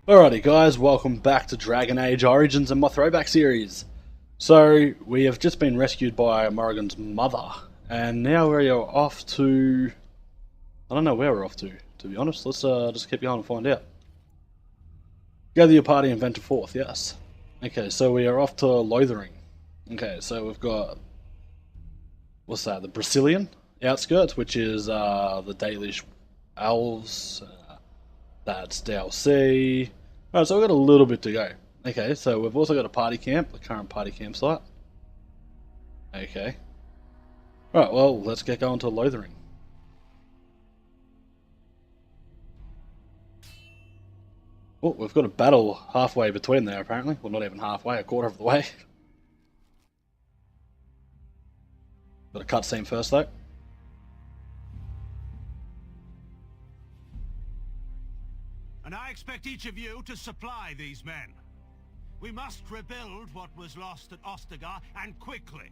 Alrighty guys, welcome back to Dragon Age Origins and my throwback series. So, we have just been rescued by Morrigan's mother, and now we are off to... I don't know where we're off to be honest. Let's just keep going and find out. Gather your party and venture forth, yes. Okay, so we are off to Lothering. Okay, so we've got... what's that, the Brazilian outskirts, which is the Dalish Elves... that's DLC. Alright, so we've got a little bit to go. Okay, so we've also got a party camp, the current party campsite. Okay. Alright, well, let's get going to Lothering. Oh, we've got a battle halfway between there, apparently. Well, not even halfway, a quarter of the way. Got a cutscene first, though. And I expect each of you to supply these men. We must rebuild what was lost at Ostagar, and quickly.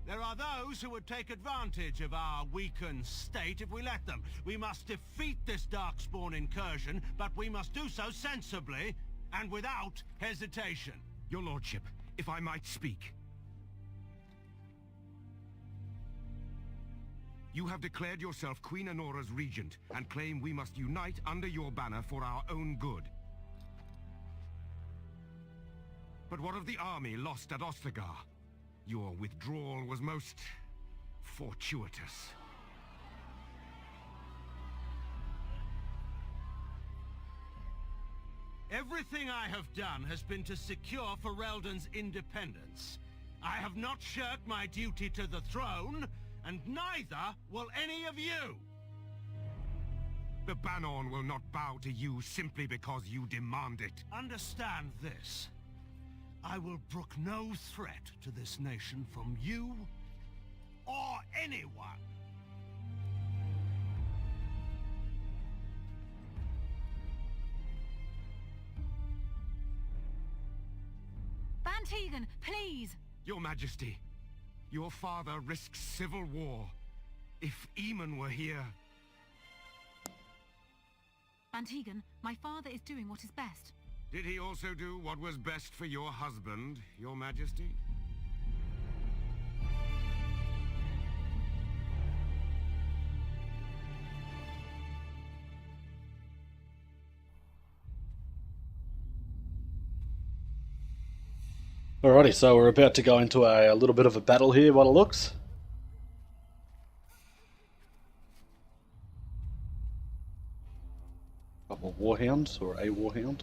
There are those who would take advantage of our weakened state if we let them. We must defeat this Darkspawn incursion, but we must do so sensibly and without hesitation. Your lordship, if I might speak. You have declared yourself Queen Anora's regent, and claim we must unite under your banner for our own good. But what of the army lost at Ostagar? Your withdrawal was most... fortuitous. Everything I have done has been to secure Ferelden's independence. I have not shirked my duty to the throne, and neither will any of you! The Banon will not bow to you simply because you demand it. Understand this. I will brook no threat to this nation from you or anyone. Bantegan, please! Your Majesty, your father risks civil war. If Eamon were here... Bantegan, my father is doing what is best. Did he also do what was best for your husband, your Majesty? Alrighty, so we're about to go into a little bit of a battle here, by the looks. Couple of warhounds, or a warhound.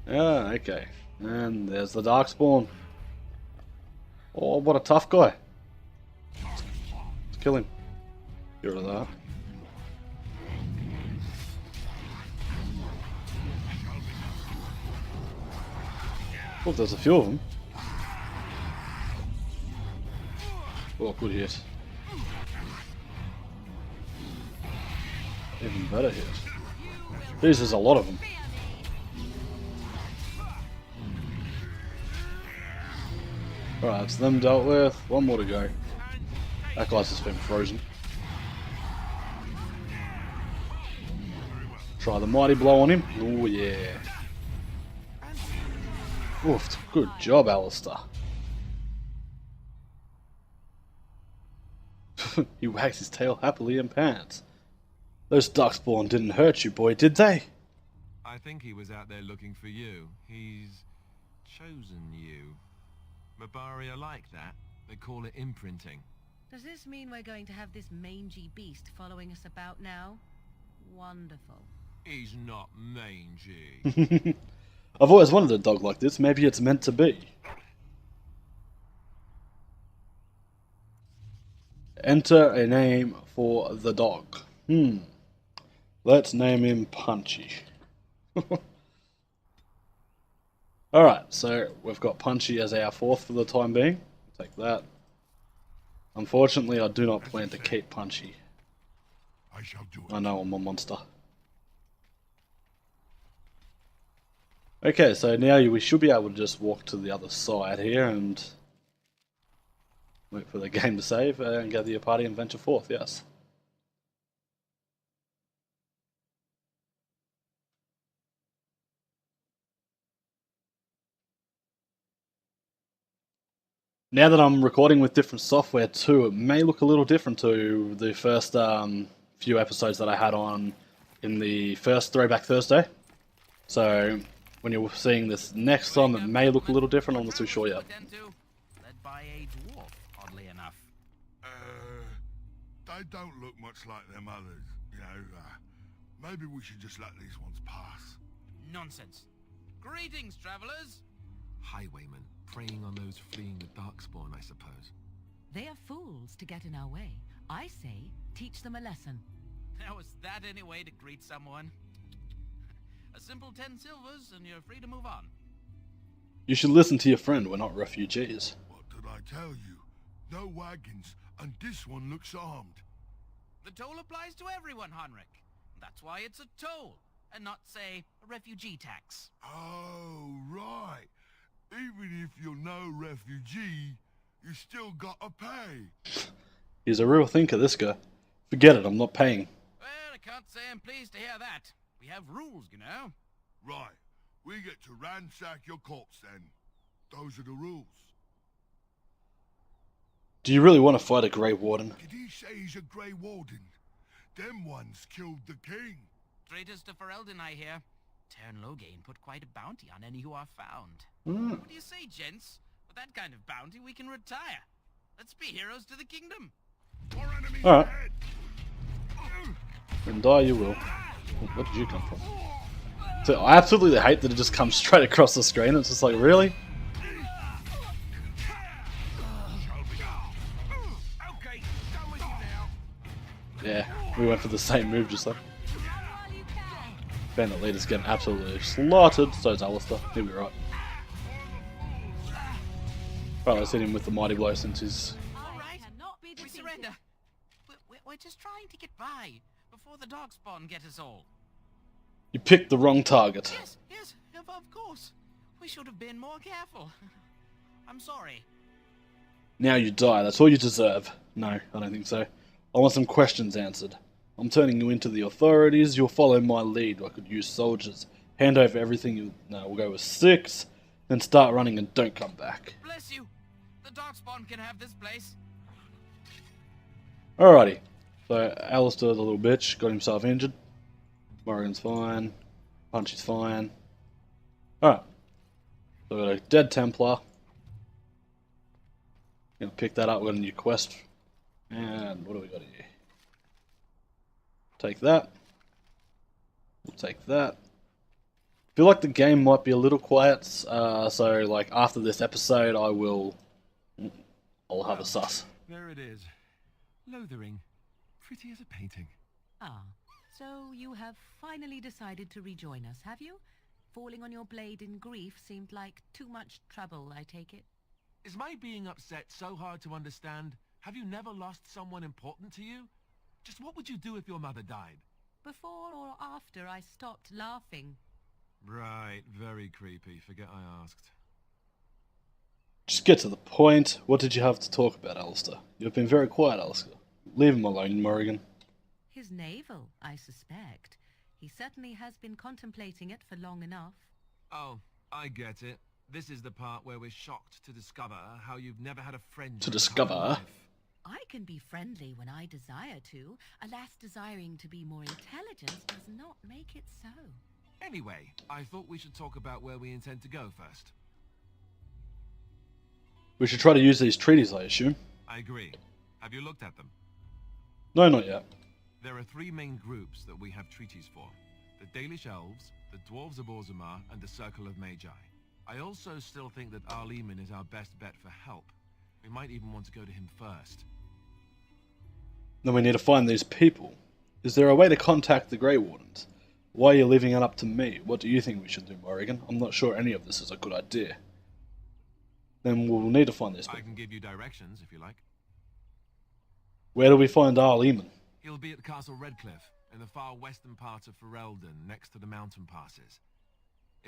Ah, okay. And there's the Darkspawn. Oh, what a tough guy. Let's kill him. Get rid of that. Oh, there's a few of them. Oh, good hit. Even better hit. These there's a lot of them. Alright, that's them dealt with. One more to go. That guy's just been frozen. Try the mighty blow on him. Oh yeah. Oof, good job, Alistair. He wags his tail happily and pants. Those Darkspawn didn't hurt you, boy, did they? I think he was out there looking for you. He's chosen you. Mabari are like that. They call it imprinting. Does this mean we're going to have this mangy beast following us about now? Wonderful. He's not mangy. I've always wanted a dog like this. Maybe it's meant to be. Enter a name for the dog. Let's name him Punchy. Alright, so we've got Punchy as our fourth for the time being. Take that. Unfortunately, I do not plan to keep Punchy. I shall do it. I know I'm a monster. Okay, so now we should be able to just walk to the other side here and wait for the game to save and gather your party and venture forth, yes. Now that I'm recording with different software too, it may look a little different to the first few episodes that I had on in the first Throwback Thursday. So when you're seeing this next time, it may look a little different. I'm not too sure yet. Led by a dwarf, oddly enough. They don't look much like them others, you know. Maybe we should just let these ones pass. Nonsense. Greetings, travelers. Highwaymen, preying on those fleeing the Darkspawn, I suppose. They are fools to get in our way. I say, teach them a lesson. How is that any way to greet someone? A simple 10 silvers and you're free to move on. You should listen to your friend, we're not refugees. What did I tell you? No wagons, and this one looks armed. The toll applies to everyone, Heinrich. That's why it's a toll, and not, say, a refugee tax. Oh, right. Even if you're no refugee, you still gotta pay. He's a real thinker, this guy. Forget it, I'm not paying. Well, I can't say I'm pleased to hear that. We have rules, you know. Right. We get to ransack your corpse then. Those are the rules. Do you really want to fight a Grey Warden? Did he say he's a Grey Warden? Them ones killed the king. Traitors to Ferelden, I hear. Tern Loghain put quite a bounty on any who are found. What do you say, gents? With that kind of bounty, we can retire. Let's be heroes to the kingdom. Our enemies Alright. ahead. And die you will. Where did you come from? So I absolutely hate that it just comes straight across the screen. It's just like, really? Okay, done with you now. Yeah, we went for the same move just like. Bandit leader's getting absolutely slaughtered, so is Alistair. He'll be right. Right, let's hit him with the mighty blow since he's... All right, we surrender. We're just trying to get by before the Darkspawn get us all. You picked the wrong target. Yes, of course. We should have been more careful. I'm sorry. Now you die, that's all you deserve. No, I don't think so. I want some questions answered. I'm turning you into the authorities, you'll follow my lead. I could use soldiers. Hand over everything you... No, we'll go with 6. Then start running and don't come back. Bless you. The Darkspawn can have this place. Alrighty. So, Alistair, the little bitch, got himself injured. Morrigan's fine. Punchy's fine. Alright. So we got a dead Templar. Gonna pick that up, we got a new quest. And what do we got here? Take that. We'll take that. Feel like the game might be a little quiet, so like after this episode I'll have a sus. There it is. Lothering. Pretty as a painting. Ah, so you have finally decided to rejoin us, have you? Falling on your blade in grief seemed like too much trouble, I take it. Is my being upset so hard to understand? Have you never lost someone important to you? Just what would you do if your mother died? Before or after I stopped laughing? Right, very creepy. Forget I asked. Just get to the point. What did you have to talk about, Alistair? You've been very quiet, Alistair. Leave him alone, Morrigan. His navel, I suspect. He certainly has been contemplating it for long enough. Oh, I get it. This is the part where we're shocked to discover how you've never had a friend. To your discover? entire life. I can be friendly when I desire to. Alas, desiring to be more intelligent does not make it so. Anyway, I thought we should talk about where we intend to go first. We should try to use these treaties, I assume. I agree. Have you looked at them? No, not yet. There are 3 main groups that we have treaties for. The Dalish Elves, the Dwarves of Orzammar, and the Circle of Magi. I also still think that Arleman is our best bet for help. We might even want to go to him first. Then we need to find these people. Is there a way to contact the Grey Wardens? Why are you leaving it up to me? What do you think we should do, Morrigan? I'm not sure any of this is a good idea. Then we'll need to find these I people. can give you directions if you like. Where do we find Arleman? He'll be at Castle Redcliffe, in the far western part of Ferelden, next to the mountain passes.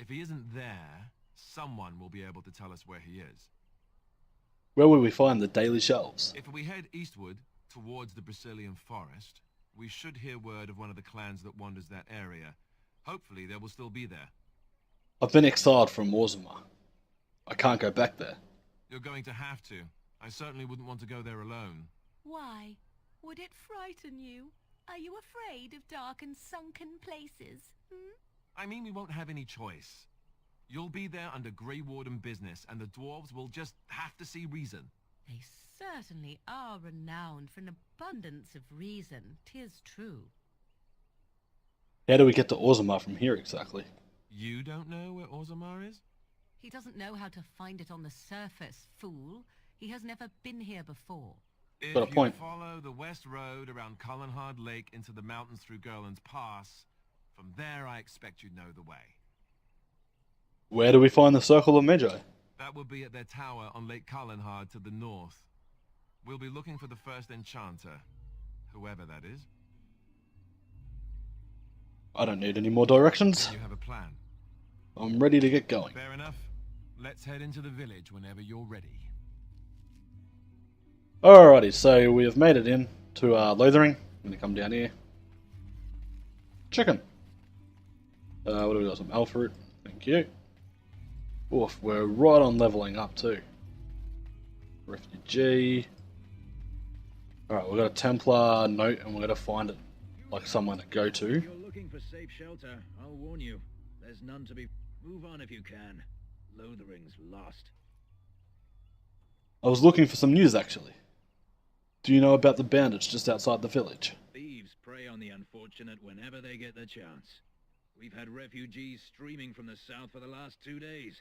If he isn't there, someone will be able to tell us where he is. Where will we find the daily shelves? If we head eastward, towards the Brazilian forest, we should hear word of one of the clans that wanders that area. Hopefully they will still be there. I've been exiled from Orzammar. I can't go back there. You're going to have to. I certainly wouldn't want to go there alone. Why? Would it frighten you? Are you afraid of dark and sunken places? I mean, we won't have any choice. You'll be there under Grey Warden business, and the dwarves will just have to see reason. They certainly are renowned for an abundance of reason, 'tis true. How do we get to Orzammar from here exactly? You don't know where Orzammar is? He doesn't know how to find it on the surface, fool. He has never been here before. If Got a point. you follow the west road around Cullenhard Lake into the mountains through Gerland's Pass, from there I expect you'd know the way. Where do we find the Circle of Magi? That will be at their tower on Lake Cullenhard to the north. We'll be looking for the first enchanter, whoever that is. I don't need any more directions. You have a plan. I'm ready to get going. Fair enough. Let's head into the village whenever you're ready. Alrighty, so we have made it in to Lothering. I'm going to come down here. Chicken. What do we got? Some elf fruit. Thank you. Oof, we're right on leveling up too. Refugee. Alright, we've got a Templar note and we're going to find it like somewhere to go to. If you're looking for safe shelter, I'll warn you. There's none to be... Move on if you can. Lothering's lost. I was looking for some news actually. Do you know about the bandits just outside the village? Thieves prey on the unfortunate whenever they get the chance. We've had refugees streaming from the south for the last 2 days.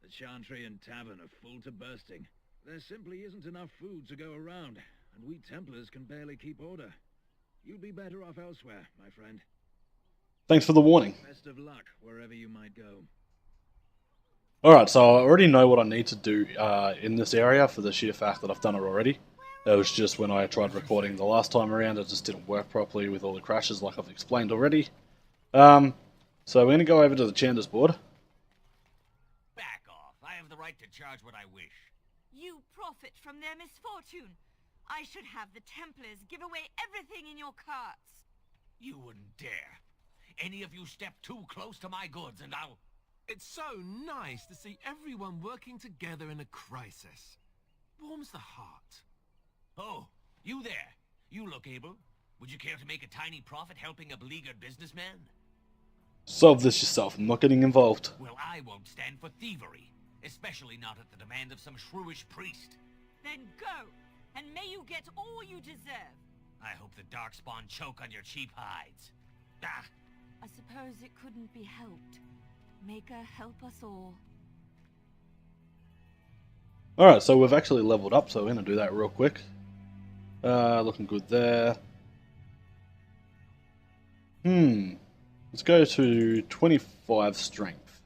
The Chantry and Tavern are full to bursting. There simply isn't enough food to go around, and we Templars can barely keep order. You'd be better off elsewhere, my friend. Thanks for the warning. Best of luck wherever you might go. Alright, so I already know what I need to do in this area for the sheer fact that I've done it already. It was just when I tried recording the last time around, it just didn't work properly with all the crashes like I've explained already. So we're going to go over to the Chander's board. Back off. I have the right to charge what I wish. You profit from their misfortune. I should have the Templars give away everything in your carts. You wouldn't dare. Any of you step too close to my goods and I'll... It's so nice to see everyone working together in a crisis. Warms the heart. Oh, you there. You look able. Would you care to make a tiny profit helping a beleaguered businessman? Solve this yourself, I'm not getting involved. Well, I won't stand for thievery. Especially not at the demand of some shrewish priest. Then go, and may you get all you deserve. I hope the Darkspawn choke on your cheap hides. Ah! I suppose it couldn't be helped. Maker, help us all. Alright, so we've actually leveled up, so we're going to do that real quick. Looking good there. Let's go to 25 strength.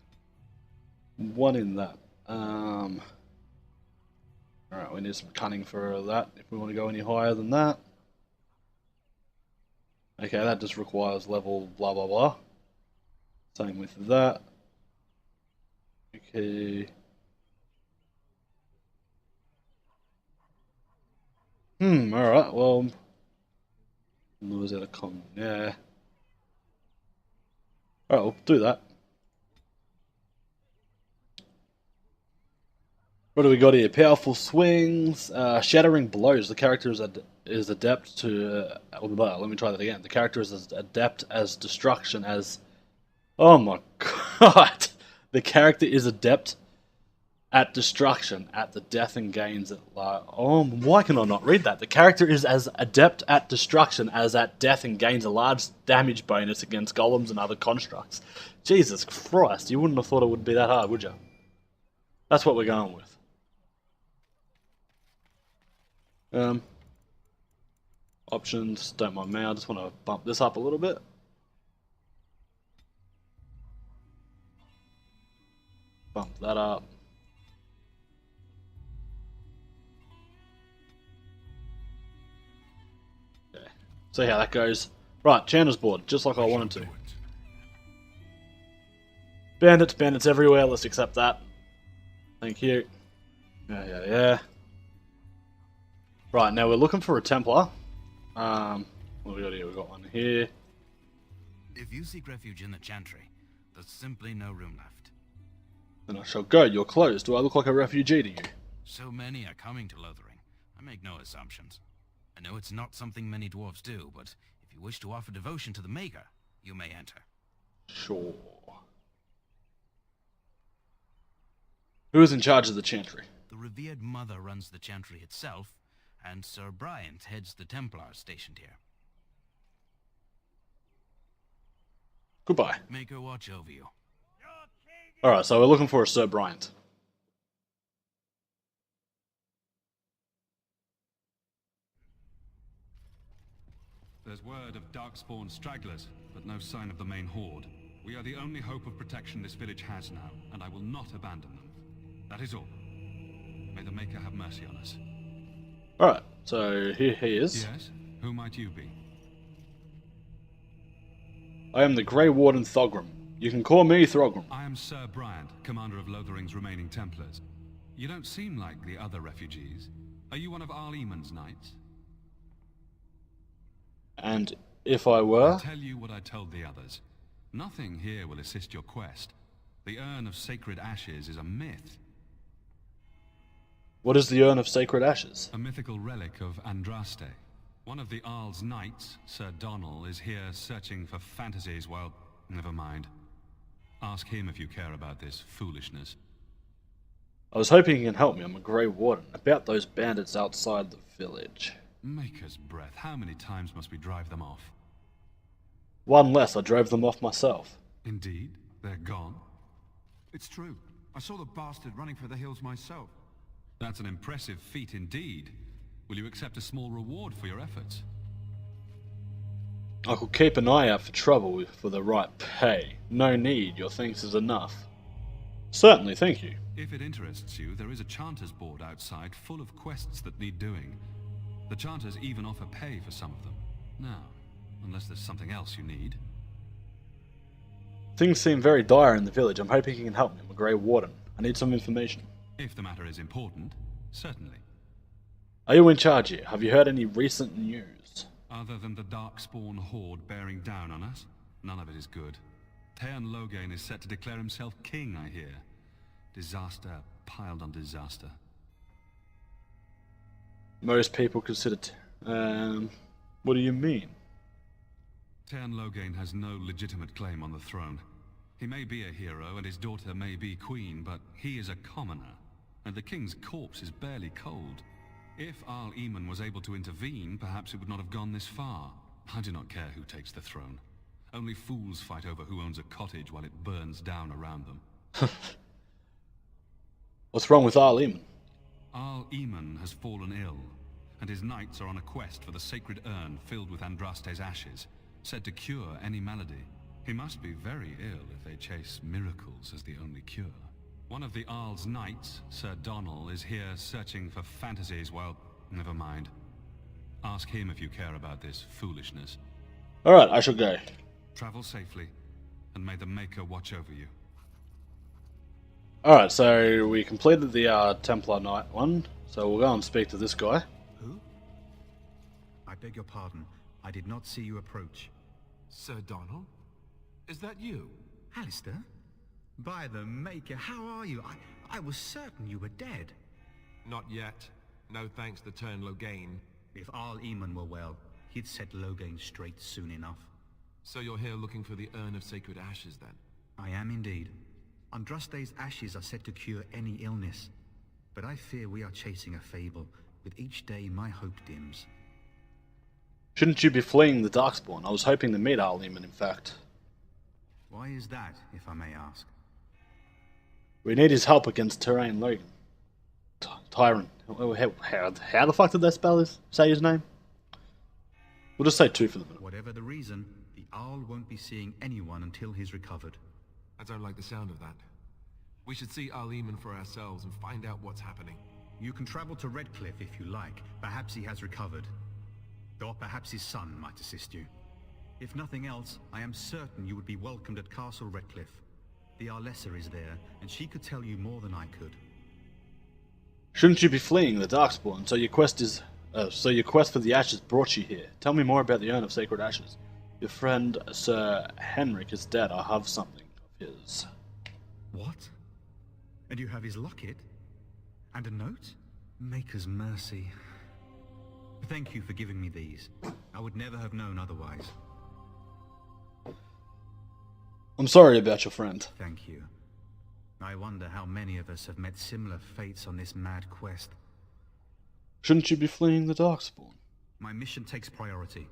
1 in that. Alright, we need some cunning for that if we want to go any higher than that. Okay, that just requires level blah blah blah. Same with that. Okay. Alright, well... Was that a con? Yeah. Alright, we'll do that. What do we got here? Powerful swings, shattering blows. The character is adept to... let me try that again. The character is as adept as destruction as... Oh my god! The character is adept at destruction at the death and gains at... oh, why can I not read that? The character is as adept at destruction as at death and gains a large damage bonus against golems and other constructs. Jesus Christ, you wouldn't have thought it would be that hard, would you? That's what we're going with. Options, don't mind me, I just want to bump this up a little bit. Bump that up. Okay, see how that goes. Right, Chandler's board, just like I wanted to. Bandits everywhere, let's accept that. Thank you. Yeah. Right, now we're looking for a Templar. What do we got here? We've got one here. If you seek refuge in the Chantry, there's simply no room left. Then I shall go. You're closed. Do I look like a refugee to you? So many are coming to Lothering. I make no assumptions. I know it's not something many dwarves do, but if you wish to offer devotion to the Maker, you may enter. Sure. Who is in charge of the Chantry? The revered mother runs the Chantry itself, and Sir Bryant heads the Templars stationed here. Goodbye. Maker watch over you. Alright, so we're looking for a Sir Bryant. There's word of Darkspawn stragglers, but no sign of the main horde. We are the only hope of protection this village has now, and I will not abandon them. That is all. May the Maker have mercy on us. Alright, so here he is. Yes? Who might you be? I am the Grey Warden Thogrim. You can call me Thogrim. I am Sir Bryant, commander of Lothering's remaining Templars. You don't seem like the other refugees. Are you one of Arl Eamon's knights? And if I were? I'll tell you what I told the others. Nothing here will assist your quest. The Urn of Sacred Ashes is a myth. What is the Urn of Sacred Ashes? A mythical relic of Andraste. One of the Arl's knights, Sir Donal, is here searching for fantasies. Well, never mind. Ask him if you care about this foolishness. I was hoping you can help me. I'm a Grey Warden. About those bandits outside the village. Maker's breath. How many times must we drive them off? One less. I drove them off myself. Indeed? They're gone? It's true. I saw the bastard running for the hills myself. That's an impressive feat indeed. Will you accept a small reward for your efforts? I could keep an eye out for trouble for the right pay. No need. Your thanks is enough. Certainly, thank you. If it interests you, there is a Chanters board outside full of quests that need doing. The Chanters even offer pay for some of them. Now, unless there's something else you need. Things seem very dire in the village. I'm hoping you can help me. I'm a Grey Warden. I need some information. If the matter is important, certainly. Are you in charge here? Have you heard any recent news? Other than the Darkspawn horde bearing down on us, none of it is good. Tearn Loghain is set to declare himself king, I hear. Disaster piled on disaster. Most people consider... what do you mean? Tearn Loghain has no legitimate claim on the throne. He may be a hero and his daughter may be queen, but he is a commoner, and the king's corpse is barely cold. If Arl Eamon was able to intervene, perhaps it would not have gone this far. I do not care who takes the throne. Only fools fight over who owns a cottage while it burns down around them. What's wrong with Arl Eamon? Arl Eamon has fallen ill, and his knights are on a quest for the sacred urn filled with Andraste's ashes, said to cure any malady. He must be very ill if they chase miracles as the only cure. One of the Arl's knights, Sir Donal, is here searching for fantasies. Well, never mind. Ask him if you care about this foolishness. Alright, I shall go. Travel safely, and may the Maker watch over you. Alright, so we completed the Templar Knight one, so we'll go and speak to this guy. Who? I beg your pardon. I did not see you approach. Sir Donal? Is that you? Alistair? By the Maker, how are you? I was certain you were dead. Not yet. No thanks to Tearn Loghain. If Arl Eamon were well, he'd set Loghain straight soon enough. So you're here looking for the Urn of Sacred Ashes, then? I am indeed. Andraste's ashes are said to cure any illness. But I fear we are chasing a fable. With each day, my hope dims. Shouldn't you be fleeing the Darkspawn? I was hoping to meet Arl Eamon, in fact. Why is that, if I may ask? We need his help against Tearn Loghain. Tyrant. How the fuck did they spell his? Say his name? We'll just say 2 for the minute. Whatever the reason, the Owl won't be seeing anyone until he's recovered. I don't like the sound of that. We should see Arl Eamon for ourselves and find out what's happening. You can travel to Redcliffe if you like. Perhaps he has recovered. Or perhaps his son might assist you. If nothing else, I am certain you would be welcomed at Castle Redcliffe. The Arlessa is there, and she could tell you more than I could. Shouldn't you be fleeing the Darkspawn? So your quest for the Ashes brought you here. Tell me more about the Urn of Sacred Ashes. Your friend Sir Henrik is dead. I have something of his. What? And you have his locket? And a note? Maker's mercy. Thank you for giving me these. I would never have known otherwise. I'm sorry about your friend. Thank you. I wonder how many of us have met similar fates on this mad quest. Shouldn't you be fleeing the Darkspawn? My mission takes priority.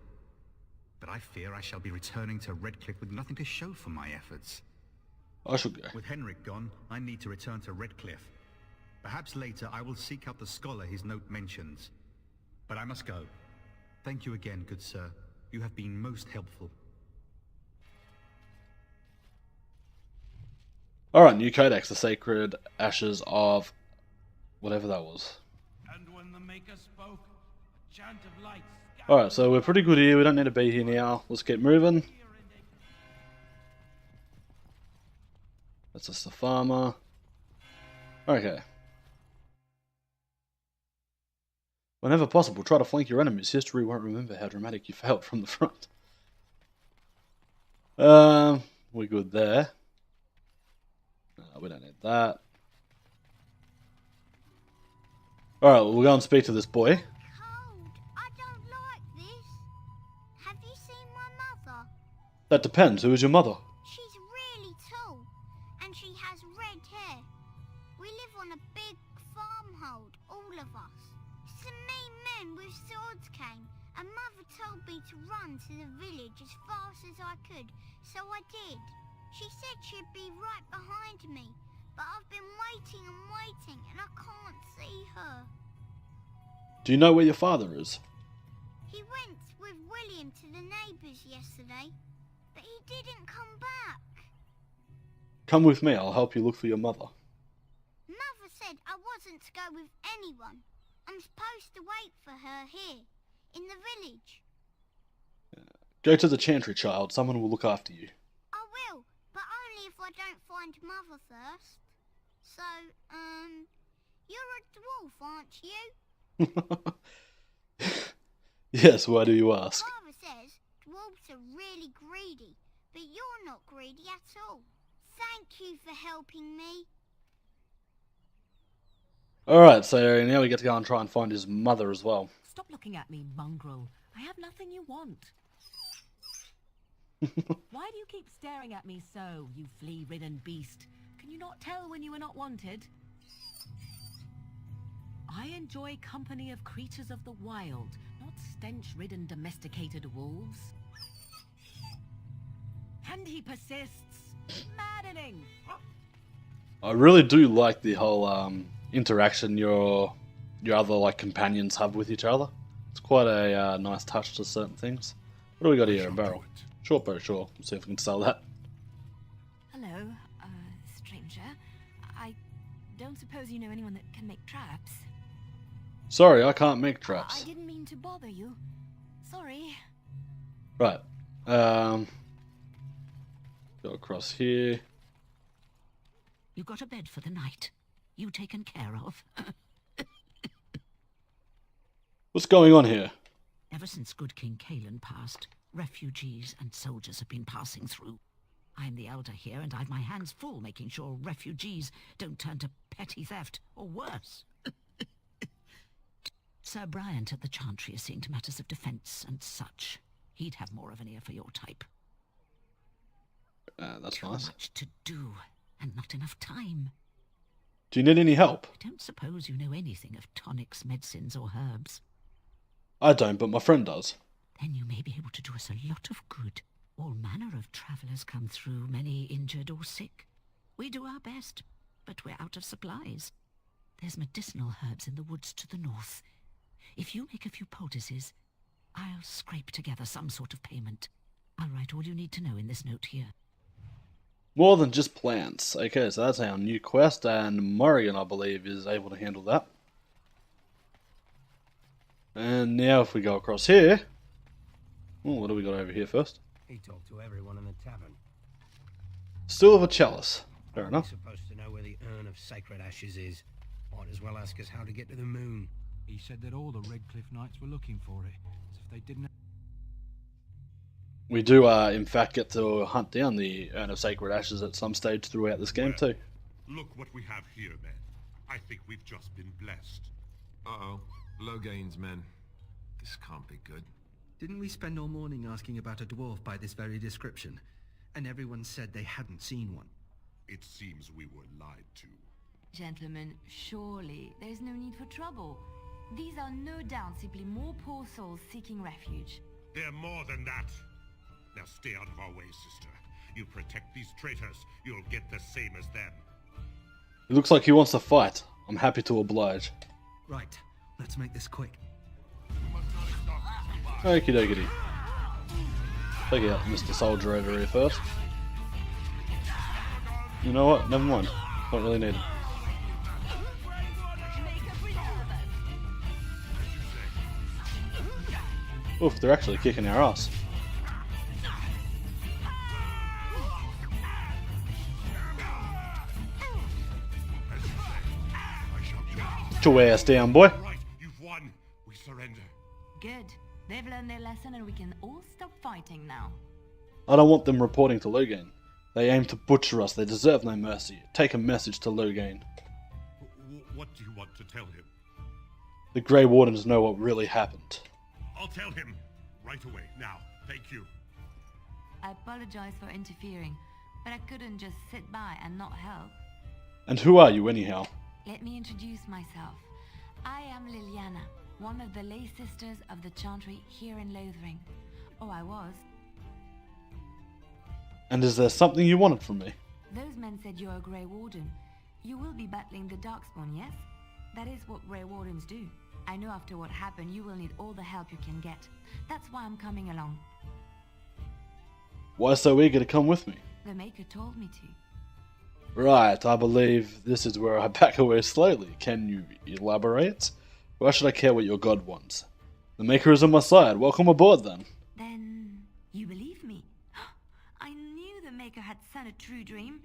But I fear I shall be returning to Redcliffe with nothing to show for my efforts. I shall go. With Henrik gone, I need to return to Redcliffe. Perhaps later I will seek out the scholar his note mentions. But I must go. Thank you again, good sir. You have been most helpful. Alright, new codex, the Sacred Ashes of whatever that was. And when the Maker spoke, a chant of light. Alright, so we're pretty good here, we don't need to be here now. Let's get moving. That's just the farmer. Okay. Whenever possible, try to flank your enemies. History won't remember how dramatic you failed from the front. We're good there. We don't need that. Alright, well, we'll go and speak to this boy. Cold. I don't like this. Have you seen my mother? That depends. Who is your mother? She's really tall, and she has red hair. We live on a big farmhold, all of us. Some mean men with swords came, and Mother told me to run to the village as fast as I could, so I did. She said she'd be right behind me, but I've been waiting and waiting, and I can't see her. Do you know where your father is? He went with William to the neighbours yesterday, but he didn't come back. Come with me, I'll help you look for your mother. Mother said I wasn't to go with anyone. I'm supposed to wait for her here, in the village. Go to the chantry, child. Someone will look after you. I will, but only if I don't find Mother first. So, you're a dwarf, aren't you? Yes, why do you ask? Father says dwarves are really greedy, but you're not greedy at all. Thank you for helping me. Alright, so now we get to go and try and find his mother as well. Stop looking at me, mongrel. I have nothing you want. Why do you keep staring at me so, you flea-ridden beast? Can you not tell when you are not wanted? I enjoy company of creatures of the wild, not stench-ridden domesticated wolves. And he persists. Maddening! I really do like the whole interaction your other like companions have with each other. It's quite a nice touch to certain things. What do we got here? A barrel. Short bow, sure. Let's see if we can sell that. Hello, stranger. I don't suppose you know anyone that can make traps? Sorry, I can't make traps. I didn't mean to bother you. Sorry. Right. Go across here. You got a bed for the night. You taken care of. What's going on here? Ever since good King Kalen passed, refugees and soldiers have been passing through. I'm the elder here, and I've my hands full making sure refugees don't turn to petty theft, or worse. Sir Bryant at the Chantry is seeing to matters of defence and such. He'd have more of an ear for your type. That's nice. Too much to do, and not enough time. Do you need any help? I don't suppose you know anything of tonics, medicines, or herbs. I don't, but my friend does. Then you may be able to do us a lot of good. All manner of travellers come through, many injured or sick. We do our best, but we're out of supplies. There's medicinal herbs in the woods to the north. If you make a few poultices, I'll scrape together some sort of payment. I'll write all you need to know in this note here. More than just plants. Okay, so that's our new quest, and Morrigan, I believe, is able to handle that. And now if we go across here... Oh, what do we got over here first? He talked to everyone in the tavern. Still have a chalice. Fair enough. We're supposed to know where the urn of sacred ashes is. Might as well ask us how to get to the moon. He said that all the Redcliffe Knights were looking for it, as if they didn't. We do, in fact, get to hunt down the Urn of Sacred Ashes at some stage throughout this game, too. Look what we have here, men. I think we've just been blessed. Uh-oh. Loghain's men. This can't be good. Didn't we spend all morning asking about a dwarf by this very description? And everyone said they hadn't seen one. It seems we were lied to. Gentlemen, surely there's no need for trouble. These are no doubt simply more poor souls seeking refuge. They're more than that. Now stay out of our way, sister. You protect these traitors, you'll get the same as them. It looks like he wants to fight. I'm happy to oblige. Right, let's make this quick. Okie dokie. Take out Mr. Soldier over here first. You know what? Never mind. Don't really need it. Oof, they're actually kicking our ass. Get your ass down, boy. Right, you've won. We surrender. Good. They've learned their lesson and we can all stop fighting now. I don't want them reporting to Loghain. They aim to butcher us. They deserve no mercy. Take a message to Loghain. What do you want to tell him? The Grey Wardens know what really happened. I'll tell him. Right away, now. Thank you. I apologize for interfering, but I couldn't just sit by and not help. And who are you anyhow? Let me introduce myself. I am Liliana, one of the lay sisters of the Chantry here in Lothering. Oh, I was. And is there something you wanted from me? Those men said you're a Grey Warden. You will be battling the Darkspawn, yes? That is what Grey Wardens do. I know after what happened you will need all the help you can get. That's why I'm coming along. Why so eager to come with me? The Maker told me to. Right, I believe this is where I back away slowly. Can you elaborate? Why should I care what your god wants? The Maker is on my side. Welcome aboard, then. Then you believe me? I knew the Maker had sent a true dream.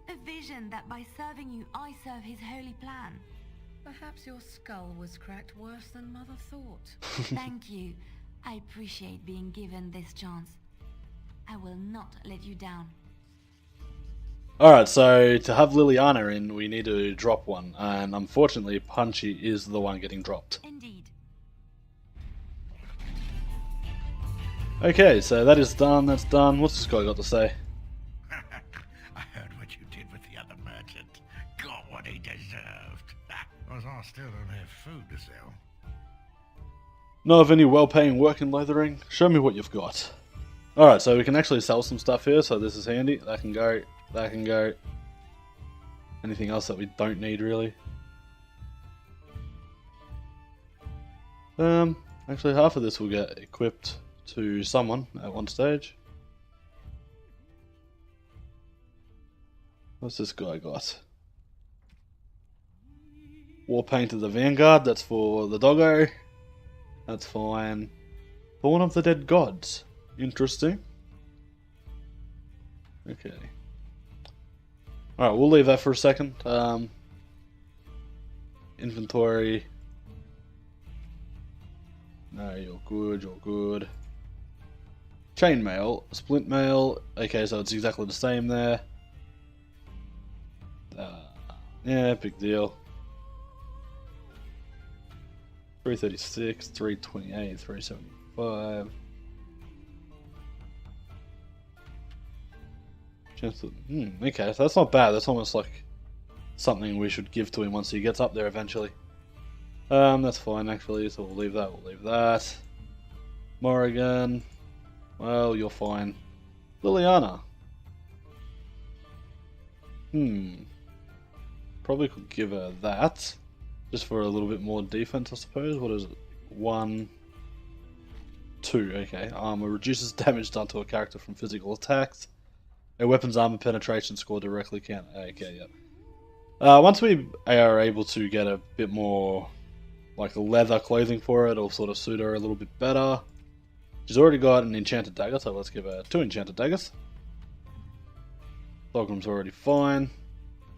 A vision that by serving you, I serve his holy plan. Perhaps your skull was cracked worse than Mother thought. Thank you. I appreciate being given this chance. I will not let you down. Alright, so to have Liliana in, we need to drop one. And unfortunately, Punchy is the one getting dropped. Indeed. Okay, so that is done, that's done. What's this guy got to say? I heard what you did with the other merchant. Got what he deserved. Because I still don't have food to sell. Know of any well-paying work in Lothering? Show me what you've got. Alright, so we can actually sell some stuff here, so this is handy. That can go, that can go. Anything else that we don't need, really? Actually half of this will get equipped to someone at one stage. What's this guy got? War Paint of the Vanguard, that's for the doggo. That's fine. Thorn of the Dead Gods. Interesting. Okay. Alright, we'll leave that for a second. Inventory. No, you're good, you're good. Chainmail, splint mail. Okay, so it's exactly the same there. Yeah, big deal. 336, 328, 375. Okay, so that's not bad. That's almost like something we should give to him once he gets up there eventually. That's fine actually, so we'll leave that, we'll leave that. Morrigan. Well, you're fine. Liliana. Probably could give her that. Just for a little bit more defense, I suppose. What is it? 1, 2. Okay. Armor reduces damage done to a character from physical attacks. A weapon's armor penetration score directly count. Okay, yep. Once we are able to get a bit more like leather clothing for it, it'll sort of suit her a little bit better. She's already got an enchanted dagger, so let's give her 2 enchanted daggers. Thogram's already fine.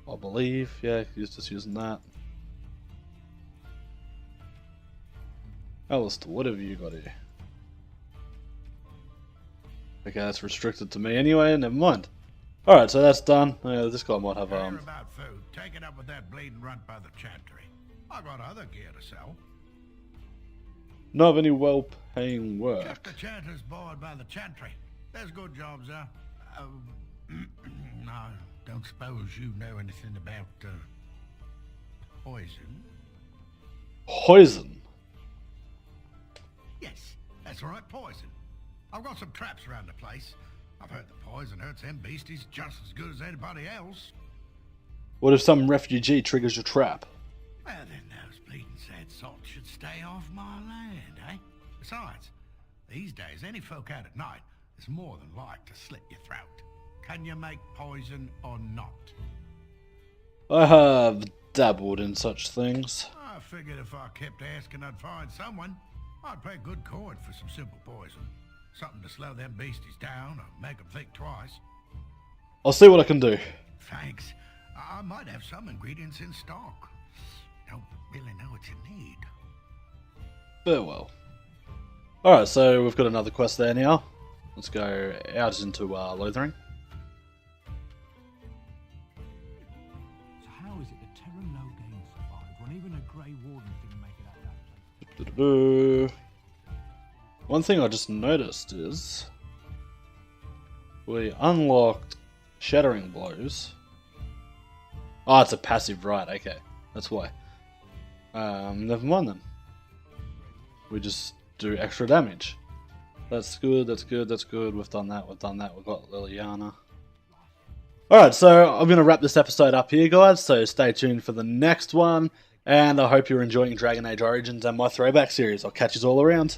I believe. Yeah, he's just using that. Alistair, what have you got here? Okay, that's restricted to me anyway, never mind. Alright, so that's done. This guy might have Care about food. Take it up with that bleeding runt by the chantry. I got other gear to sell. not have any well-paying work. Just the chanter's board by the chantry. There's good jobs there. No, don't suppose you know anything about poison? Poison? Yes, that's right, poison. I've got some traps around the place. I've heard the poison hurts them beasties just as good as anybody else. What if some refugee triggers your trap? Well, then those bleeding sad salts should stay off my land, eh? Besides, these days, any folk out at night is more than like to slit your throat. Can you make poison or not? I have dabbled in such things. I figured if I kept asking, I'd find someone. I'd pay good coin for some simple poison. Something to slow them beasties down or make them think twice. I'll see what I can do. Thanks. I might have some ingredients in stock. Don't really know what you need. Farewell. Alright, so we've got another quest there now. Let's go out into Lothering. So how is it that Terran Logain survived when even a Grey Warden didn't make it out of that place? One thing I just noticed is we unlocked Shattering Blows. Oh, it's a passive, right, okay. That's why. Never mind then. We just do extra damage. That's good, that's good, that's good. We've done that, we've got Liliana. Alright, so I'm going to wrap this episode up here, guys, so stay tuned for the next one. And I hope you're enjoying Dragon Age Origins and my throwback series. I'll catch you all around.